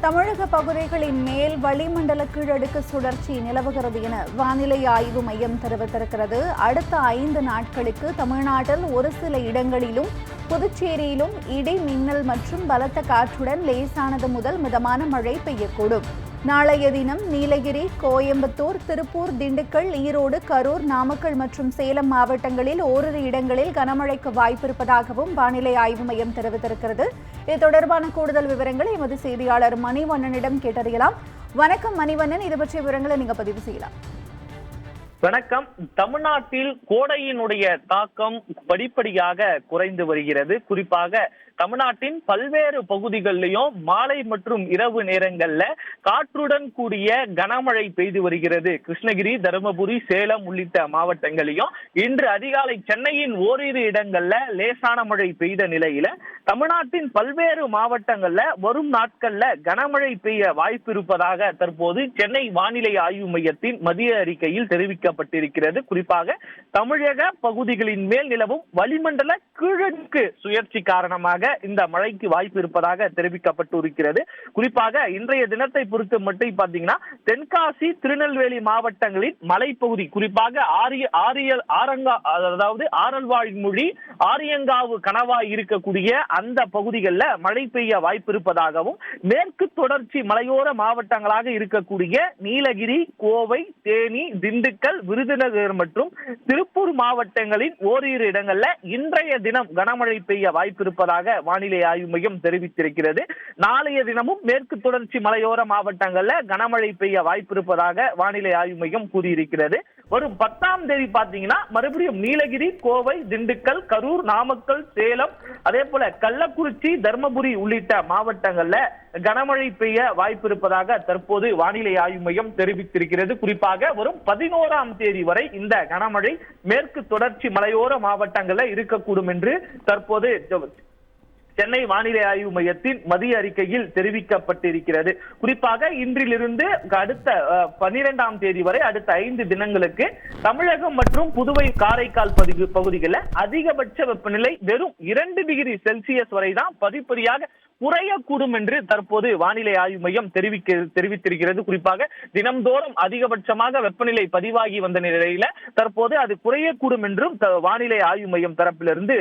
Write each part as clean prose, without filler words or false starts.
தமிழக பகுதிகளின் மேல் வளிமண்டல கீழடுக்கு சுழற்சி நிலவுகிறது என வானிலை ஆய்வு மையம் தெரிவித்திருக்கிறது. அடுத்த 5 நாட்களுக்கு தமிழ்நாட்டில் ஒரு சில இடங்களிலும் புதுச்சேரியிலும் இடி மின்னல் மற்றும் பலத்த காற்றுடன் லேசானது முதல் மிதமான மழை பெய்யக்கூடும். நாளைய தினம் நீலகிரி, கோயம்புத்தூர், திருப்பூர், திண்டுக்கல், ஈரோடு, கரூர், நாமக்கல் மற்றும் சேலம் மாவட்டங்களில் ஓரிரு இடங்களில் கனமழைக்கு வாய்ப்பிருப்பதாகவும் வானிலை ஆய்வு மையம் தெரிவித்திருக்கிறது. இது தொடர்பான கூடுதல் விவரங்களை எமது செய்தியாளர் மணிவண்ணனிடம் கேட்டறியலாம். வணக்கம் மணிவண்ணன், இது பற்றிய விவரங்களை நீங்க பதிவு செய்யலாம். வணக்கம். தமிழ்நாட்டில் கோடையினுடைய தாக்கம் படிப்படியாக குறைந்து வருகிறது. குறிப்பாக தமிழ்நாட்டின் பல்வேறு பகுதிகளிலும் மாலை மற்றும் இரவு நேரங்கள்ல காற்றுடன் கூடிய கனமழை பெய்து வருகிறது. கிருஷ்ணகிரி, தருமபுரி, சேலம் உள்ளிட்ட மாவட்டங்களிலும் இன்று அதிகாலை சென்னையின் ஓரிரு இடங்கள்ல லேசான மழை பெய்த நிலையில தமிழ்நாட்டின் பல்வேறு மாவட்டங்கள்ல வரும் நாட்கள்ல கனமழை பெய்ய வாய்ப்பு இருப்பதாக தற்போது சென்னை வானிலை ஆய்வு மையத்தின் மதிய அறிக்கையில் தெரிவிக்கப்பட்டிருக்கிறது. குறிப்பாக தமிழக பகுதிகளின் மேல் நிலவும் வளிமண்டல கீழடுக்கு சுழற்சி காரணமாக இந்த மழைக்கு வாய்ப்பு இருப்பதாக தெரிவிக்கப்பட்டிருக்கிறது. குறிப்பாக இன்றைய தினத்தை பொறுத்து மட்டும் பாத்தீங்கன்னா தென்காசி, திருநெல்வேலி மாவட்டங்களின் மலைப்பகுதி, குறிப்பாக ஆரல்வாய்மொழி, ஆரியங்காவு கணவாய் இருக்கக்கூடிய அந்த பகுதிகளில் மழை பெய்ய வாய்ப்பு இருப்பதாகவும், மேற்கு தொடர்ச்சி மலையோர மாவட்டங்களாக இருக்கக்கூடிய நீலகிரி, கோவை, தேனி, திண்டுக்கல், விருதுநகர் மற்றும் திருப்பூர் மாவட்டங்களின் ஓரிரு இடங்கள்ல இன்றைய தினம் கனமழை பெய்ய வாய்ப்பு இருப்பதாக வானிலை ஆய்வு மையம் தெரிவித்திருக்கிறது. நாளைய தினமும் மேற்கு தொடர்ச்சி மலையோர மாவட்டங்கள்ல கனமழை பெய்ய வாய்ப்பு இருப்பதாக வானிலை ஆய்வு மையம் கூறியிருக்கிறது. வரும் 10ஆம் தேதி பாத்தீங்கன்னா மறுபடியும் நீலகிரி, கோவை, திண்டுக்கல், கரூர், நாமக்கல், சேலம், அதே போல கள்ளக்குறிச்சி, தர்மபுரி உள்ளிட்ட மாவட்டங்கள்ல கனமழை பெய்ய வாய்ப்பு இருப்பதாக தற்போது வானிலை ஆய்வு மையம் தெரிவித்திருக்கிறது. குறிப்பாக வரும் 11ஆம் தேதி வரை இந்த கனமழை மேற்கு தொடர்ச்சி மலையோர மாவட்டங்கள்ல இருக்கக்கூடும் என்று தற்போது சென்னை வானிலை ஆய்வு மையத்தின் மதிய அறிக்கையில் தெரிவிக்கப்பட்டிருக்கிறது. குறிப்பாக இன்றிலிருந்து அடுத்த 12ஆம் தேதி வரை அடுத்த 5 தினங்களுக்கு தமிழகம் மற்றும் புதுவை, காரைக்கால் பகுதிகளில் அதிகபட்ச வெப்பநிலை வெறும் 2 டிகிரி செல்சியஸ் வரைதான் படிப்படியாக குறையக்கூடும் என்று தற்போது வானிலை ஆய்வு மையம் தெரிவித்திருக்கிறது. குறிப்பாக தினம்தோறும் அதிகபட்சமாக வெப்பநிலை பதிவாகி வந்த நிலையில தற்போது அது குறையக்கூடும் என்றும் வானிலை ஆய்வு மையம் தரப்பிலிருந்து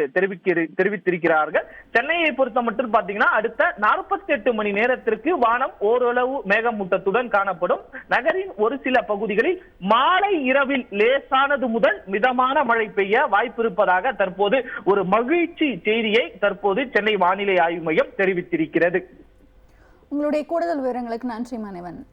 தெரிவித்திருக்கிறார்கள். சென்னையை பொறுத்த மட்டும் பாத்தீங்கன்னா அடுத்த 48 மணி நேரத்திற்கு வானம் ஓரளவு மேகமூட்டத்துடன் காணப்படும். நகரின் ஒரு சில பகுதிகளில் மாலை இரவில் லேசானது முதல் மிதமான மழை பெய்ய வாய்ப்பிருப்பதாக தற்போது ஒரு மகிழ்ச்சி செய்தியை தற்போது சென்னை வானிலை ஆய்வு மையம் தெரிவித்திருக்கிறது. உங்களுடைய கூடுதல் விவரங்களுக்கு நன்றி மணிவண்ணன்.